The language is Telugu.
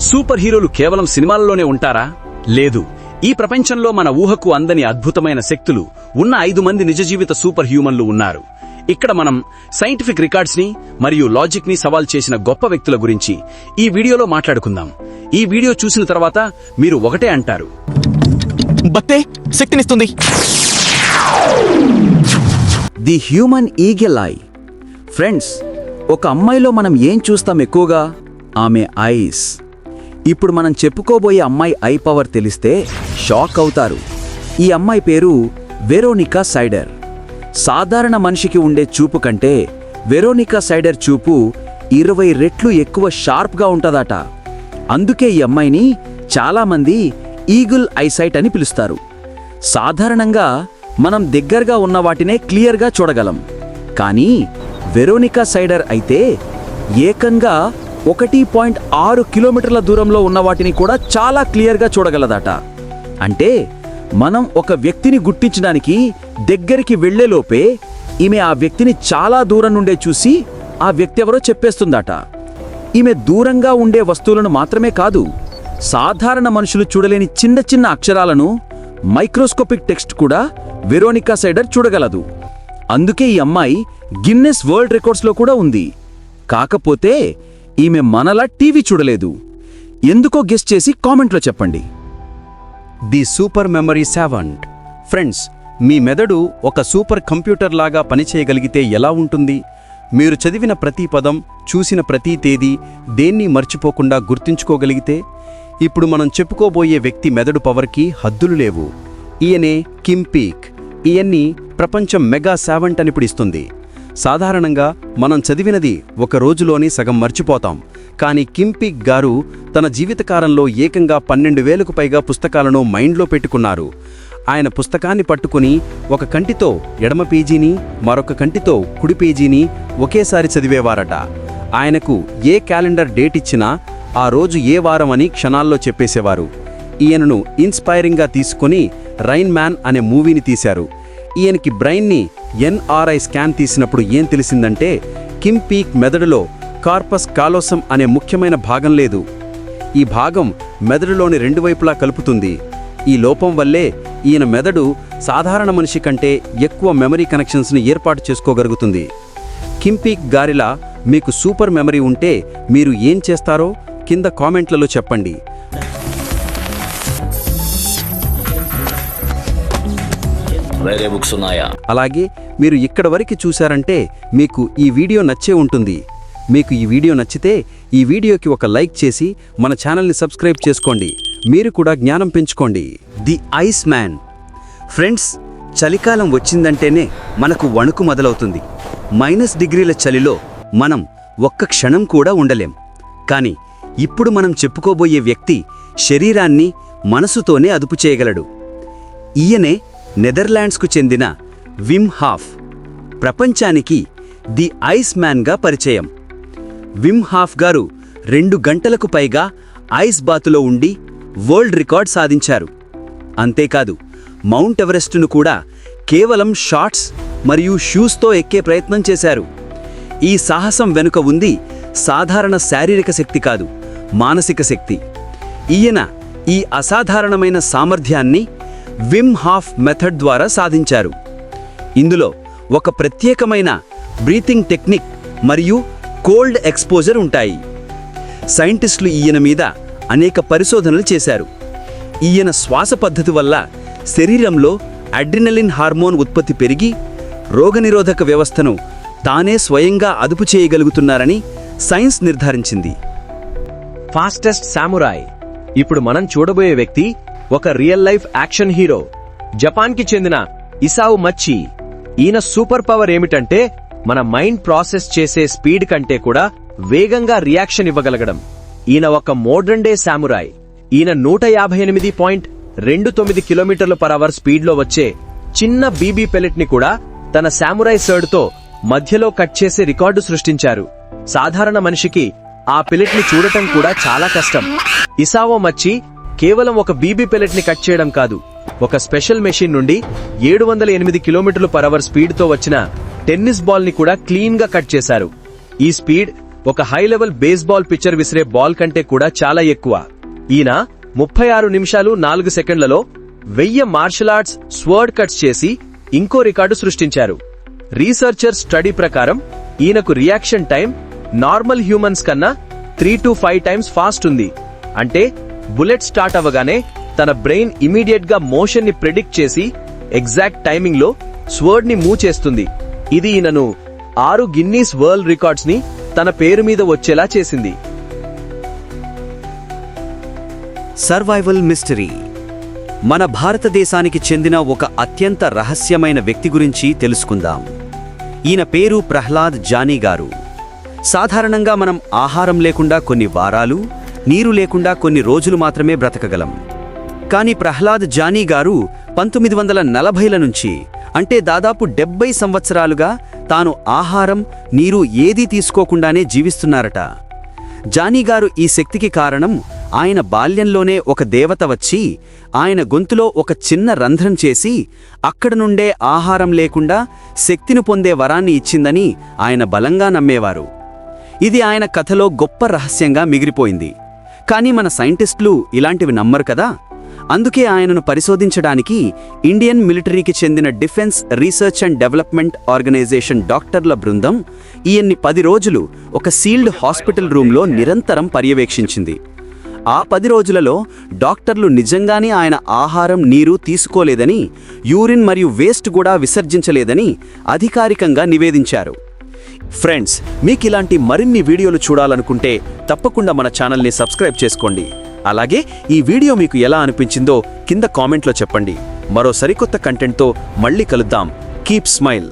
సూపర్ హీరోలు కేవలం సినిమాల్లోనే ఉంటారా? లేదు. ఈ ప్రపంచంలో మన ఊహకు అందని అద్భుతమైన శక్తులు ఉన్న 5 మంది నిజ జీవిత సూపర్ హ్యూమన్లు ఉన్నారు. ఇక్కడ మనం సైంటిఫిక్ రికార్డ్స్ ని మరియు లాజిక్ ని సవాల్ చేసిన గొప్ప వ్యక్తుల గురించి ఈ వీడియోలో మాట్లాడుకుందాం. ఈ వీడియో చూసిన తర్వాత మీరు ఒకటే అంటారు, బట్టే శక్తినిస్తుంది. The human eagle eye. Friends, ఒక అమ్మాయిలో మనం ఏం చూస్తాం ఎక్కువగా? ఆమె ఐస్. ఇప్పుడు మనం చెప్పుకోబోయే అమ్మాయి ఐ పవర్ తెలిస్తే షాక్ అవుతారు. ఈ అమ్మాయి పేరు వెరోనికా సైడర్. సాధారణ మనిషికి ఉండే చూపు కంటే వెరోనికా సైడర్ చూపు 20 రెట్లు ఎక్కువ షార్ప్గా ఉంటదట. అందుకే ఈ అమ్మాయిని చాలామంది ఈగిల్ ఐసైట్ అని పిలుస్తారు. సాధారణంగా మనం దగ్గరగా ఉన్న వాటినే క్లియర్గా చూడగలం. కానీ వెరోనికా సైడర్ అయితే ఏకంగా 1.6 కిలోమీటర్ల దూరంలో ఉన్న వాటిని కూడా చాలా క్లియర్గా చూడగలదట. అంటే మనం ఒక వ్యక్తిని గుర్తించడానికి దగ్గరికి వెళ్లేలోపే ఈమె ఆ వ్యక్తిని చాలా దూరం నుండే చూసి ఆ వ్యక్తి ఎవరో చెప్పేస్తుందట. ఈమె దూరంగా ఉండే వస్తువులను మాత్రమే కాదు, సాధారణ మనుషులు చూడలేని చిన్న చిన్న అక్షరాలను, మైక్రోస్కోపిక్ టెక్స్ట్ కూడా వెరోనికా సైడర్ చూడగలదు. అందుకే ఈ అమ్మాయి గిన్నెస్ వరల్డ్ రికార్డ్స్లో కూడా ఉంది. కాకపోతే ఈమె మనలా టీవీ చూడలేదు. ఎందుకో గెస్ చేసి కామెంట్లో చెప్పండి. The super memory savant. Friends, మీ మెదడు ఒక సూపర్ కంప్యూటర్ లాగా పనిచేయగలిగితే ఎలా ఉంటుంది? మీరు చదివిన ప్రతి పదం, చూసిన ప్రతి తేదీ, దేన్ని మర్చిపోకుండా గుర్తుంచుకోగలిగితే? ఇప్పుడు మనం చెప్పుకోబోయే వ్యక్తి మెదడు పవర్కి హద్దులు లేవు. ఈయనే కిమ్ పీక్. ఈయన్ని ప్రపంచం మెగా సావంట్ అని పిలుస్తుంది. సాధారణంగా మనం చదివినది ఒక రోజులోని సగం మర్చిపోతాం. కానీ కిమ్ పీక్ గారు తన జీవితకాలంలో ఏకంగా 12,000కు పైగా పుస్తకాలను మైండ్లో పెట్టుకున్నారు. ఆయన పుస్తకాన్ని పట్టుకుని ఒక కంటితో ఎడమ పేజీని, మరొక కంటితో కుడి పేజీని ఒకేసారి చదివేవారట. ఆయనకు ఏ క్యాలెండర్ డేట్ ఇచ్చినా ఆ రోజు ఏ వారం అని క్షణాల్లో చెప్పేసేవారు. ఈయనను ఇన్స్పైరింగ్గా తీసుకుని రైన్ మ్యాన్ అనే మూవీని తీశారు. ఈయనకి బ్రెయిన్ని ఎన్ఆర్ఐ స్కాన్ తీసినప్పుడు ఏం తెలిసిందంటే కిమ్ పీక్ మెదడులో కార్పస్ కాలోసం అనే ముఖ్యమైన భాగం లేదు. ఈ భాగం మెదడులోని 2 వైపులా కలుపుతుంది. ఈ లోపం వల్లే ఈయన మెదడు సాధారణ మనిషి కంటే ఎక్కువ మెమరీ కనెక్షన్స్ని ఏర్పాటు చేసుకోగలుగుతుంది. కిమ్ పీక్ గారిలా మీకు సూపర్ మెమరీ ఉంటే మీరు ఏం చేస్తారో కింద కామెంట్లలో చెప్పండి. వేరే బుక్స్ ఉన్నాయా? అలాగే మీరు ఇక్కడ వరకు చూశారంటే మీకు ఈ వీడియో నచ్చే ఉంటుంది. మీకు ఈ వీడియో నచ్చితే ఈ వీడియోకి ఒక లైక్ చేసి మన ఛానల్ని సబ్స్క్రైబ్ చేసుకోండి. మీరు కూడా జ్ఞానం పెంచుకోండి. The ice man. ఫ్రెండ్స్, చలికాలం వచ్చిందంటేనే మనకు వణుకు మొదలవుతుంది. -డిగ్రీల చలిలో మనం ఒక్క క్షణం కూడా ఉండలేం. కానీ ఇప్పుడు మనం చెప్పుకోబోయే వ్యక్తి శరీరాన్ని మనసుతోనే అదుపు చేయగలడు. ఈయనే నెదర్లాండ్స్కు చెందిన విమ్ హాఫ్. ప్రపంచానికి ది ఐస్ మ్యాన్గా పరిచయం. విమ్ హాఫ్ గారు 2 గంటలకు పైగా ఐస్ బాతులో ఉండి వరల్డ్ రికార్డ్ సాధించారు. అంతేకాదు, మౌంట్ ఎవరెస్టును కూడా కేవలం షార్ట్స్ మరియు షూస్తో ఎక్కే ప్రయత్నం చేశారు. ఈ సాహసం వెనుక ఉంది సాధారణ శారీరక శక్తి కాదు, మానసిక శక్తి. ఈయన ఈ అసాధారణమైన సామర్థ్యాన్ని విమ్ హాఫ్ మెథడ్ ద్వారా సాధించారు. ఇందులో ఒక ప్రత్యేకమైన బ్రీతింగ్ టెక్నిక్ మరియు కోల్డ్ ఎక్స్పోజర్ ఉంటాయి. సైంటిస్టులు ఈయన మీద అనేక పరిశోధనలు చేశారు. ఈయన శ్వాస పద్ధతి వల్ల శరీరంలో అడ్రినలిన్ హార్మోన్ ఉత్పత్తి పెరిగి రోగనిరోధక వ్యవస్థను తానే స్వయంగా అదుపు చేయగలుగుతున్నారని సైన్స్ నిర్ధారించింది. ఫాస్టెస్ట్ సామురాయ్. ఇప్పుడు మనం చూడబోయే వ్యక్తి ఒక రియల్ లైఫ్ యాక్షన్ హీరో. జపాన్కి చెందిన ఇసావు మచ్చి. ఈయన సూపర్ పవర్ ఏమిటంటే మన మైండ్ ప్రాసెస్ చేసే స్పీడ్ కంటే కూడా వేగంగా రియాక్షన్ ఇవ్వగలగడం. ఈయన ఒక మోడర్న్ డే సామురాయ్. ఈయన 158.29 కిలోమీటర్ల/అవర్ స్పీడ్లో వచ్చే చిన్న బీబీ పెలెట్ ని కూడా తన సామురాయ్ సర్డ్తో మధ్యలో కట్ చేసే రికార్డు సృష్టించారు. సాధారణ మనిషికి ఆ పెలెట్ ని చూడటం కూడా చాలా కష్టం. ఇసావో మచ్చి కేవలం ఒక బీబీ పెలెట్ ని కట్ చేయడం కాదు, ఒక స్పెషల్ మెషిన్ నుండి 708 కిలోమీటర్ల/అవర్ స్పీడ్తో వచ్చిన టెన్నిస్ బాల్ ని కూడా క్లీన్ గా కట్ చేశారు. ఈ స్పీడ్ ఒక హై లెవెల్ బేస్బాల్ పిచ్చర్ విసిరే బాల్ కంటే కూడా చాలా ఎక్కువ. ఈయన 36 నిమిషాలు 4 సెకండ్లలో 1000 మార్షల్ ఆర్ట్స్ స్వర్డ్ కట్స్ చేసి ఇంకో రికార్డు సృష్టించారు. రీసెర్చర్ స్టడీ ప్రకారం ఈయనకు రియాక్షన్ టైం నార్మల్ హ్యూమన్స్ కన్నా 3 to 5 టైమ్స్ ఫాస్ట్ ఉంది. అంటే బుల్లెట్ స్టార్ట్ అవ్వగానే తన బ్రెయిన్ ఇమీడియట్ గా మోషన్ ని ప్రిడిక్ట్ చేసి ఎగ్జాక్ట్ టైమింగ్ లో స్వర్డ్ ని మూవ్ చేస్తుంది. ఇది ఈయనను 6 గిన్నీస్ వరల్డ్ రికార్డ్స్ ని తన పేరు మీద వచ్చేలా చేసింది. Survival mystery. మన భారతదేశానికి చెందిన ఒక అత్యంత రహస్యమైన వ్యక్తి గురించి తెలుసుకుందాం. ఈయన పేరు ప్రహ్లాద్ జానీ గారు. సాధారణంగా మనం ఆహారం లేకుండా కొన్ని వారాలు, నీరు లేకుండా కొన్ని రోజులు మాత్రమే బ్రతకగలం. కానీ ప్రహ్లాద్ జానీ గారు 1940ల నుంచి, అంటే దాదాపు 70 సంవత్సరాలుగా తాను ఆహారం, నీరు ఏదీ తీసుకోకుండానే జీవిస్తున్నారట. జానీ గారు ఈ శక్తికి కారణం ఆయన బాల్యంలోనే ఒక దేవత వచ్చి ఆయన గొంతులో ఒక చిన్న రంధ్రం చేసి అక్కడ నుండే ఆహారం లేకుండా శక్తిని పొందే వరాన్ని ఇచ్చిందని ఆయన బలంగా నమ్మేవారు. ఇది ఆయన కథలో గొప్ప రహస్యంగా మిగిలిపోయింది. కానీ మన సైంటిస్టులు ఇలాంటివి నమ్మరు కదా. అందుకే ఆయనను పరిశోధించడానికి ఇండియన్ మిలిటరీకి చెందిన defence research and development organisation డాక్టర్ల బృందం ఈయన్ని 10 రోజులు ఒక సీల్డ్ హాస్పిటల్ రూంలో నిరంతరం పర్యవేక్షించింది. ఆ 10 రోజులలో డాక్టర్లు నిజంగానే ఆయన ఆహారం, నీరు తీసుకోలేదని, యూరిన్ మరియు వేస్ట్ కూడా విసర్జించలేదని అధికారికంగా నివేదించారు. ఫ్రెండ్స్, మీకిలాంటి మరిన్ని వీడియోలు చూడాలనుకుంటే తప్పకుండా మన ఛానల్ని సబ్స్క్రైబ్ చేసుకోండి. అలాగే ఈ వీడియో మీకు ఎలా అనిపించిందో కింద కామెంట్లో చెప్పండి. మరో సరికొత్త కంటెంట్తో మళ్ళీ కలుద్దాం. Keep smile.